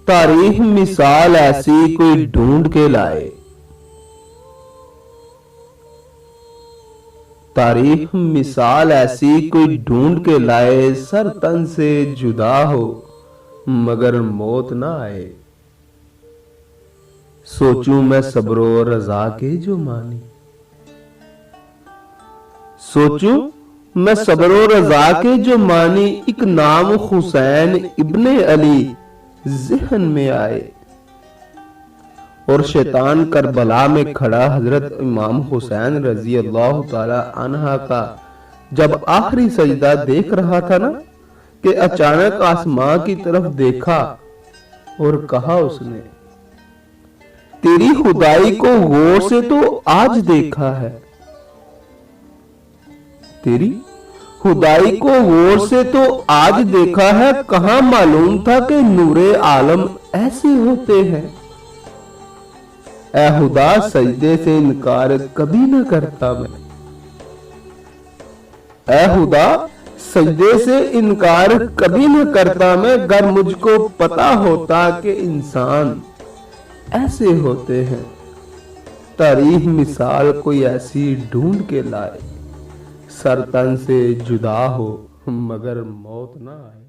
तारीख मिसाल ऐसी कोई ढूंढ के लाए। तारीख मिसाल ऐसी कोई ढूंढ के लाए, सर तन से जुदा हो मगर मौत ना आए। सोचूं मैं सब्रो रजा के जो मानी, सोचूं मैं सब्रो रजा के जो मानी, एक नाम हुसैन इब्ने अली ज़हन में आए। और शैतान करबला में खड़ा हजरत इमाम हुसैन रजी अल्लाह ताला अन्हा का जब आखिरी सजदा देख रहा था ना, कि अचानक आसमां की तरफ देखा और कहा उसने, तेरी खुदाई को गौर से तो आज देखा है, तेरी खुदाई को गौर से तो आज देखा है, कहां मालूम था कि नूरे आलम ऐसे होते हैं। ऐ खुदा सजदे से इनकार कभी न करता मैं, ऐ खुदा सजदे से इनकार कभी न करता मैं, गर मुझको पता होता कि इंसान ऐसे होते हैं। तारीख मिसाल कोई ऐसी ढूंढ के लाए, सर तन से जुदा हो मगर मौत ना आए।